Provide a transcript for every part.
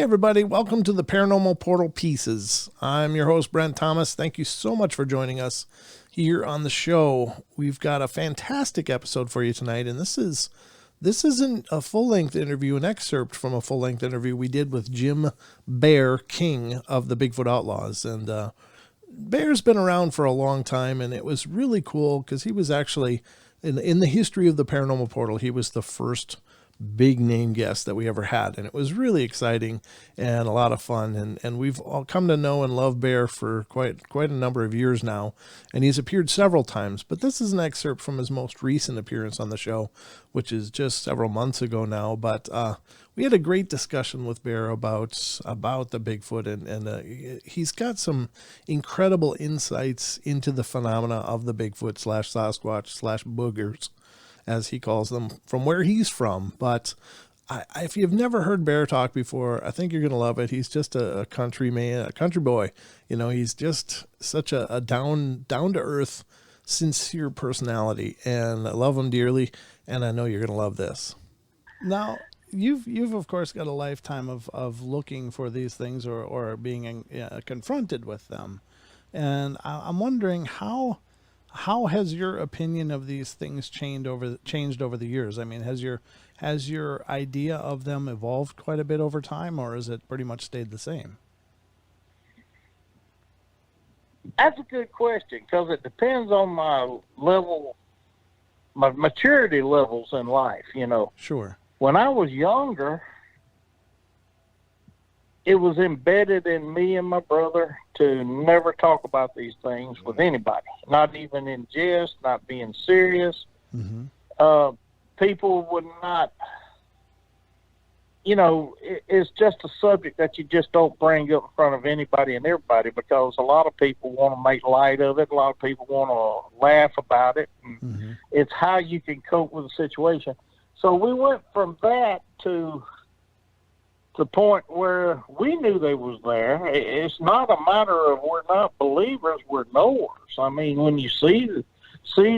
Hey everybody, welcome to the Paranormal Portal Pieces. I'm your host, Brent Thomas. Thank you so much for joining us here on the show. We've got a fantastic episode for you tonight, and this isn't a full-length interview, an excerpt from a full-length interview we did with Jim Bear King of the Bigfoot Outlaws. And Bear's been around for a long time, and it was really cool because he was actually, in the history of the Paranormal Portal, he was the first big name guest that we ever had, and it was really exciting and a lot of fun, and we've all come to know and love Bear for quite a number of years now, and he's appeared several times, but this is an excerpt from his most recent appearance on the show, which is just several months ago now. But we had a great discussion with Bear about the Bigfoot, and he's got some incredible insights into the phenomena of the Bigfoot / Sasquatch / Boogers, as he calls them, from where he's from. But if you've never heard Bear talk before, I think you're going to love it. He's just a country man, a country boy. You know, he's just such a down to earth, sincere personality, and I love him dearly. And I know you're going to love this. Now, you've of course got a lifetime of looking for these things or being confronted with them. And I'm wondering how has your opinion of these things changed over the years? I mean, has your idea of them evolved quite a bit over time, or has it pretty much stayed the same? That's a good question, because it depends on my maturity levels in life, you know. Sure. When I was younger, it was embedded in me and my brother to never talk about these things with anybody, not even in jest, not being serious. Mm-hmm. People would not, it's just a subject that you just don't bring up in front of anybody and everybody, because a lot of people want to make light of it. A lot of people want to laugh about it. Mm-hmm. It's how you can cope with the situation. So we went from that to the point where we knew they was there. It's not a matter of we're not believers, we're knowers. I mean, when you see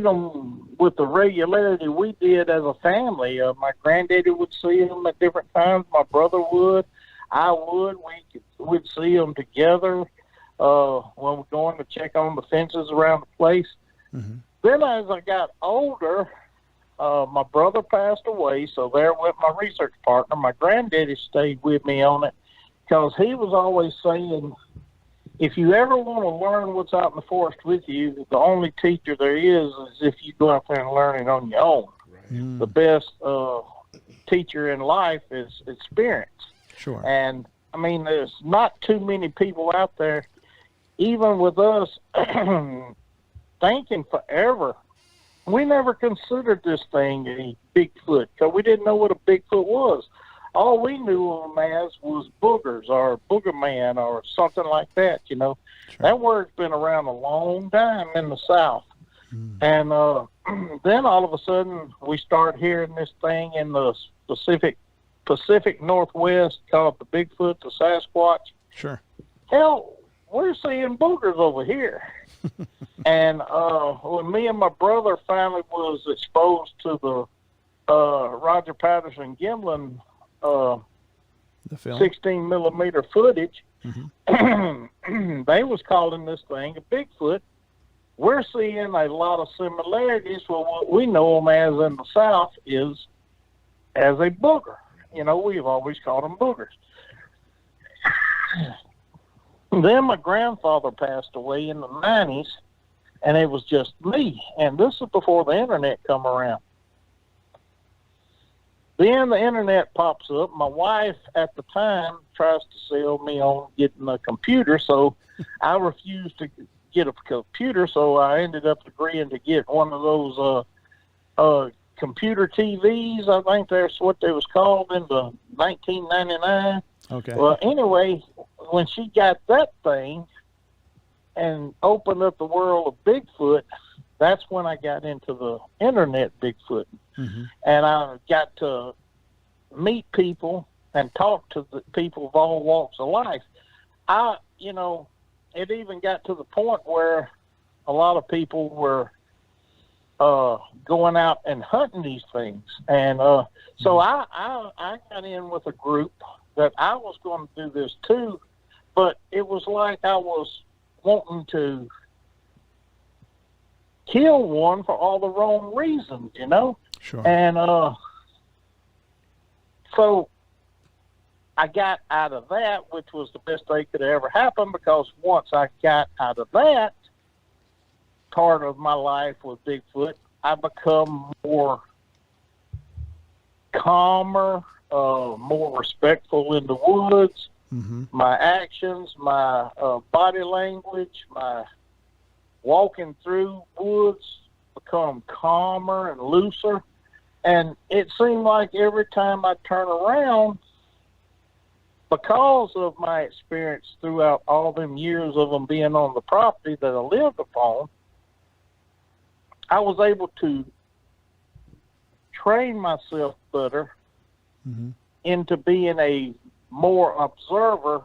them with the regularity we did as a family, my granddaddy would see them at different times, my brother would, I would, we'd see them together when we're going to check on the fences around the place. Mm-hmm. Then as I got older, my brother passed away, so there went my research partner. My granddaddy stayed with me on it, because he was always saying, if you ever want to learn what's out in the forest with you, the only teacher there is if you go out there and learn it on your own. Right. Mm. The best teacher in life is experience. Sure. And, I mean, there's not too many people out there, even with us, thinking forever. We never considered this thing a Bigfoot, because we didn't know what a Bigfoot was. All we knew of them as was Boogers or Booger Man or something like that, you know. Sure. That word's been around a long time in the South. Mm. And then all of a sudden we start hearing this thing in the Pacific Northwest called the Bigfoot, the Sasquatch. Sure. Hell, we're seeing Boogers over here. And when me and my brother finally was exposed to the Roger Patterson Gimlin the film 16 millimeter footage, mm-hmm. they was calling this thing a Bigfoot. We're seeing a lot of similarities with what we know them as in the South is as a booger. You know, we've always called them Boogers. Then my grandfather passed away in the 90s, and it was just me. And this is before the internet come around. Then the internet pops up. My wife at the time tries to sell me on getting a computer, so I refused to get a computer, so I ended up agreeing to get one of those computer TVs. I think that's what they was called in the 1999. Okay. Well, anyway, when she got that thing and opened up the world of Bigfoot, that's when I got into the internet Bigfoot. Mm-hmm. And I got to meet people and talk to the people of all walks of life. It even got to the point where a lot of people were going out and hunting these things. And so I got in with a group that I was going to do this too, but it was like I was wanting to kill one for all the wrong reasons, you know? Sure. And so I got out of that, which was the best thing could ever happen, because once I got out of that part of my life with Bigfoot, I become more calmer, more respectful in the woods. Mm-hmm. My actions, my body language, my walking through woods become calmer and looser. And it seemed like every time I turn around, because of my experience throughout all them years of them being on the property that I lived upon, I was able to train myself better Mm-hmm. into being a more observer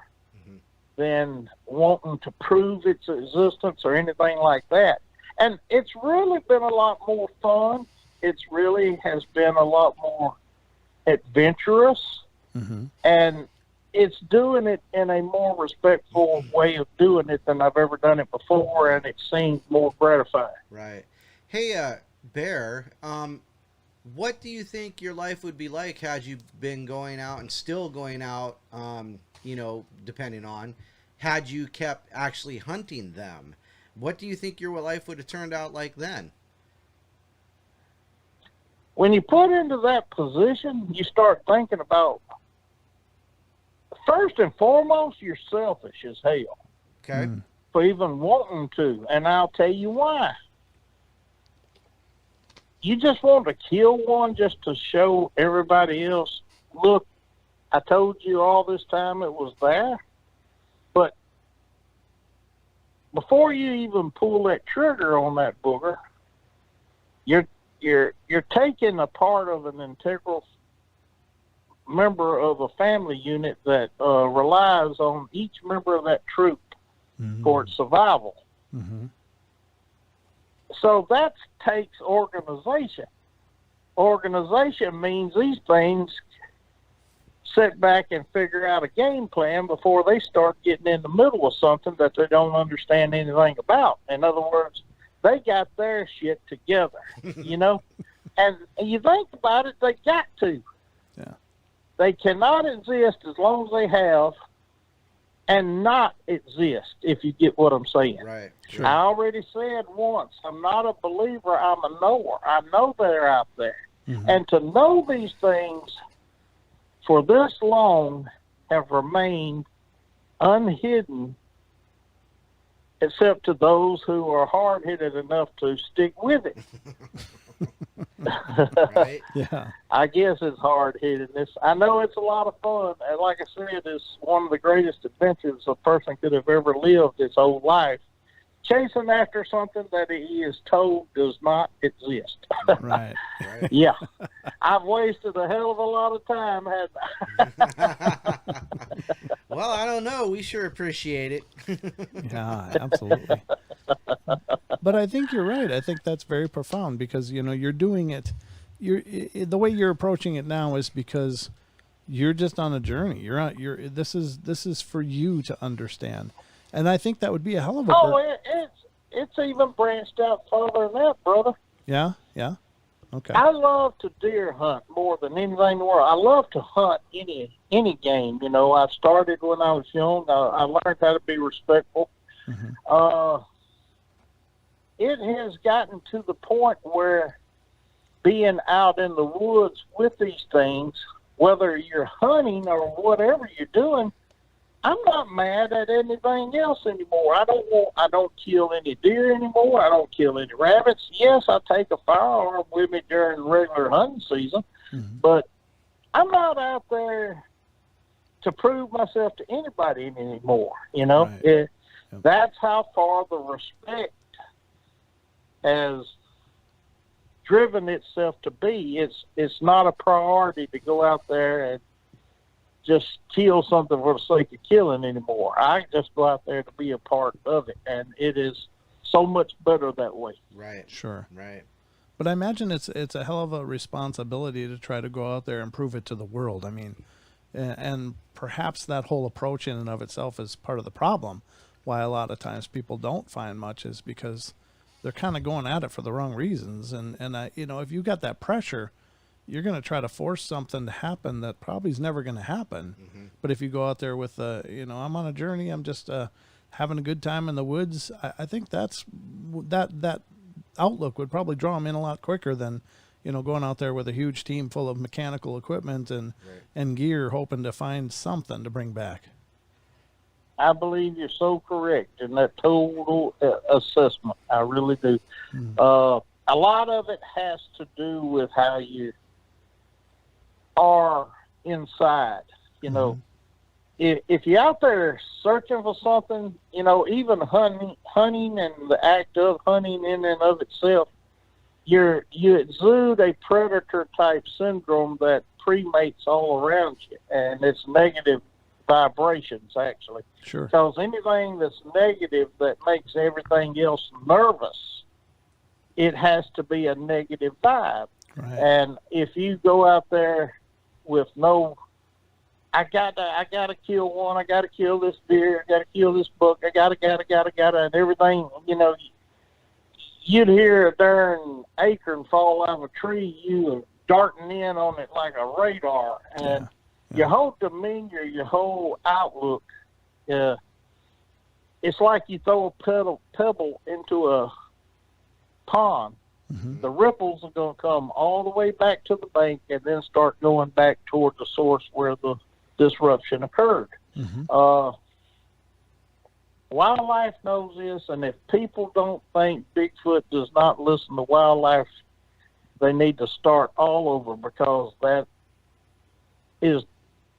than wanting to prove its existence or anything like that. And it's really been a lot more fun. It's really has been a lot more adventurous. Mm-hmm. And it's doing it in a more respectful way of doing it than I've ever done it before, and it seems more gratifying. Right. Hey, Bear, what do you think your life would be like had you been going out and still going out, depending on, had you kept actually hunting them? What do you think your life would have turned out like then? When you put into that position, you start thinking about, first and foremost, you're selfish as hell. Okay. For even wanting to, and I'll tell you why. You just want to kill one just to show everybody else, look, I told you all this time it was there. But before you even pull that trigger on that booger, you're taking a part of an integral member of a family unit that relies on each member of that troop for its survival. Mm-hmm. So that takes organization. Organization means these things sit back and figure out a game plan before they start getting in the middle of something that they don't understand anything about. In other words, they got their shit together, you know? And you think about it, they got to. Yeah. They cannot exist as long as they have and not exist, if you get what I'm saying. Right. Sure. I already said once, I'm not a believer, I'm a knower. I know they're out there. Mm-hmm. And to know these things for this long have remained unhidden, except to those who are hard-headed enough to stick with it. Right. Yeah. I guess it's hard-headedness. I know it's a lot of fun. And like I said, it's one of the greatest adventures a person could have ever lived his whole life. Chasing after something that he is told does not exist. Right. Right. Yeah. I've wasted a hell of a lot of time, haven't I? Well, I don't know. We sure appreciate it. Yeah, absolutely. But I think you're right. I think that's very profound because, you're doing it. The way you're approaching it now is because you're just on a journey. This is for you to understand. And I think that would be a hell of a It's even branched out further than that, brother. Yeah. Okay. I love to deer hunt more than anything in the world. I love to hunt any game. I started when I was young. I learned how to be respectful. Mm-hmm. It has gotten to the point where being out in the woods with these things, whether you're hunting or whatever you're doing, I'm not mad at anything else anymore. I don't kill any deer anymore. I don't kill any rabbits. Yes, I take a firearm with me during regular hunting season, but I'm not out there to prove myself to anybody anymore. Right. That's how far the respect has driven itself to be. It's not a priority to go out there and just kill something for the sake of killing anymore. I just go out there to be a part of it, and it is so much better that way. Right. Sure. Right. But I imagine it's a hell of a responsibility to try to go out there and prove it to the world. I mean, And perhaps that whole approach in and of itself is part of the problem. Why a lot of times people don't find much is because they're kind of going at it for the wrong reasons. And I, if you got that pressure, you're going to try to force something to happen that probably is never going to happen. Mm-hmm. But if you go out there with, I'm on a journey, I'm just having a good time in the woods, I think that outlook would probably draw them in a lot quicker than, going out there with a huge team full of mechanical equipment and gear, hoping to find something to bring back. I believe you're so correct in that total assessment. I really do. Mm. A lot of it has to do with how you are inside. Mm-hmm. If you're out there searching for something, even hunting and the act of hunting in and of itself, you exude a predator type syndrome that premates all around you, and it's negative vibrations, actually. Sure. Because anything that's negative that makes everything else nervous, it has to be a negative vibe. Right. And if you go out there with no, I gotta kill one, I gotta kill this deer, I gotta kill this buck, I gotta, and everything, you'd hear a darn acorn fall out of a tree, you are darting in on it like a radar, and your whole demeanor, your whole outlook, it's like you throw a pebble into a pond. Mm-hmm. The ripples are going to come all the way back to the bank and then start going back toward the source where the disruption occurred. Mm-hmm. Wildlife knows this, and if people don't think Bigfoot does not listen to wildlife, they need to start all over, because that is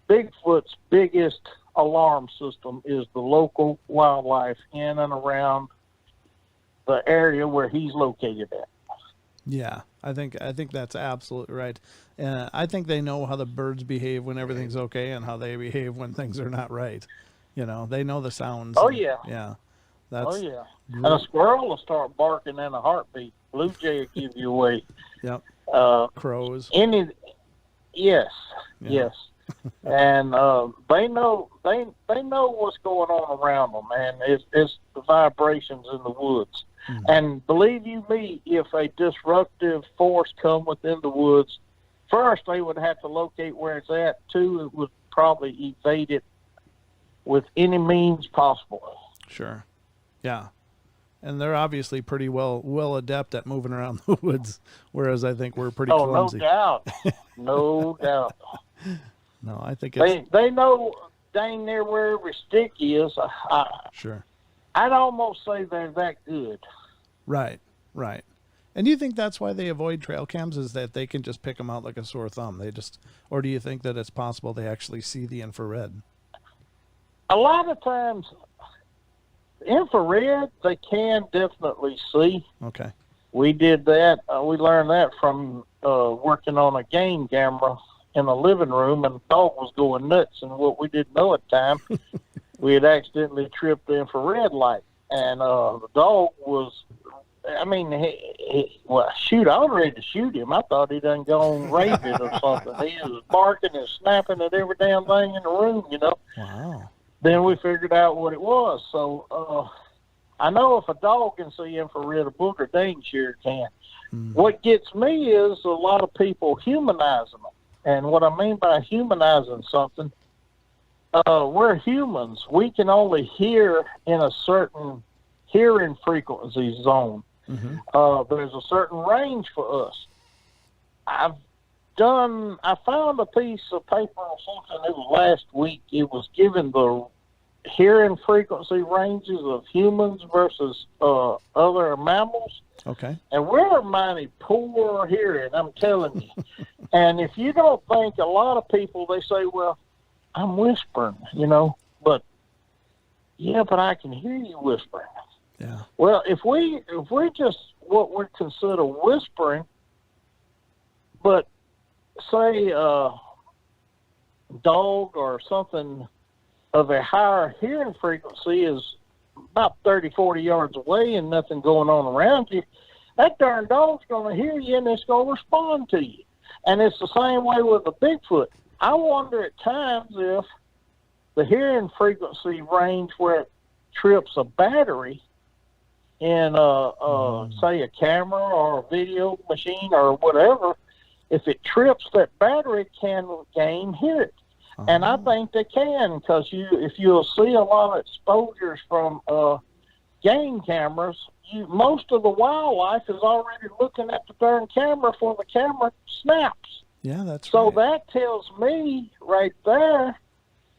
Bigfoot's biggest alarm system is the local wildlife in and around the area where he's located at. Yeah, I think that's absolutely right. I think they know how the birds behave when everything's okay and how they behave when things are not right. They know the sounds. Oh, yeah. Yeah. Great. And a squirrel will start barking in a heartbeat. Blue jay will give you away. Yep. Crows. Yes. And they know what's going on around them, and it's the vibrations in the woods. Mm-hmm. And believe you me, if a disruptive force come within the woods, first they would have to locate where it's at. Two, it would probably evade it with any means possible. Sure. Yeah. And they're obviously pretty well adept at moving around the woods, whereas I think we're pretty clumsy. No doubt. No doubt. No, I think it's... They know dang near where every stick is. Sure. I'd almost say they're that good. Right. And do you think that's why they avoid trail cams, is that they can just pick them out like a sore thumb? Or do you think that it's possible they actually see the infrared? A lot of times, infrared, they can definitely see. Okay. We did that. We learned that from working on a game camera in the living room, and the dog was going nuts. And what we didn't know at the time, we had accidentally tripped the infrared light. And the dog was, I was ready to shoot him. I thought he done gone rabid or something. He was barking and snapping at every damn thing in the room, Wow. Then we figured out what it was. So I know if a dog can see infrared, a booger dang sure can. Mm-hmm. What gets me is a lot of people humanizing them. And what I mean by humanizing something, we're humans. We can only hear in a certain hearing frequency zone. Mm-hmm. There's a certain range for us. I found a piece of paper or something, it was last week. It was given the hearing frequency ranges of humans versus other mammals. Okay. And we're mighty poor hearing, I'm telling you. And if you don't think, a lot of people, they say, well, I'm whispering, but I can hear you whispering. Yeah. Well, if we just what we consider whispering, but say a dog or something of a higher hearing frequency is about 30, 40 yards away and nothing going on around you, that darn dog's going to hear you and it's going to respond to you. And it's the same way with a Bigfoot. I wonder at times if the hearing frequency range where it trips a battery in say a camera or a video machine or whatever, if it trips that battery, can game hear it? And I think they can, because if you'll see a lot of exposures from game cameras, most of the wildlife is already looking at the darn camera before the camera snaps. Yeah, that's so right. So that tells me right there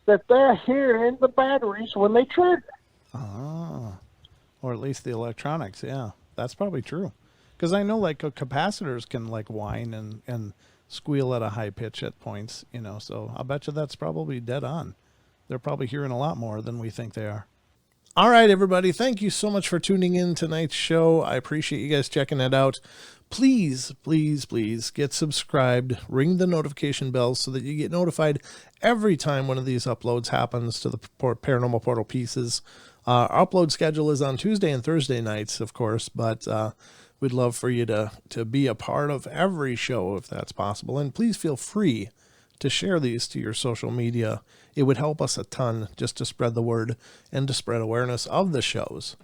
that they're hearing the batteries when they trigger. Or at least the electronics. Yeah, that's probably true. Because I know like capacitors can like whine and squeal at a high pitch at points, you know, so I'll bet you that's probably dead on. They're probably hearing a lot more than we think they are. All right, everybody. Thank you so much for tuning in tonight's show. I appreciate you guys checking it out. Please, please, please get subscribed. Ring the notification bell so that you get notified every time one of these uploads happens to the Paranormal Portal Pieces. Our upload schedule is on Tuesday and Thursday nights, of course, but we'd love for you to be a part of every show if that's possible. And please feel free to share these to your social media. It would help us a ton just to spread the word and to spread awareness of the shows.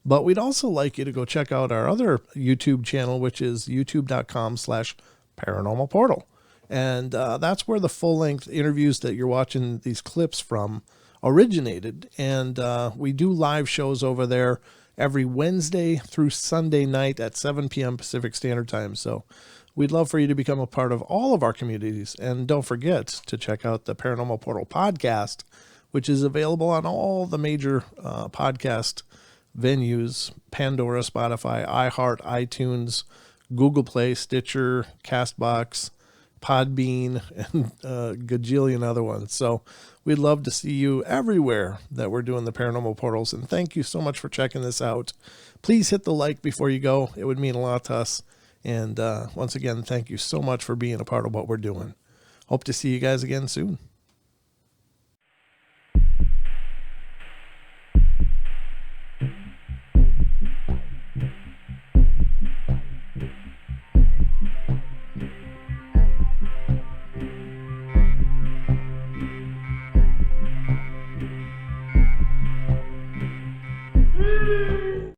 But we'd also like you to go check out our other YouTube channel, which is youtube.com/paranormal portal. And that's where the full-length interviews that you're watching these clips from originated. And we do live shows over there every Wednesday through Sunday night at 7 p.m. Pacific Standard Time. So we'd love for you to become a part of all of our communities. And don't forget to check out the Paranormal Portal podcast, which is available on all the major podcast venues: Pandora, Spotify, iHeart, iTunes, Google Play, Stitcher, Castbox, Podbean, and a gajillion other ones. So we'd love to see you everywhere that we're doing the Paranormal Portals. And thank you so much for checking this out. Please hit the like before you go. It would mean a lot to us. And once again, thank you so much for being a part of what we're doing. Hope to see you guys again soon. Woo!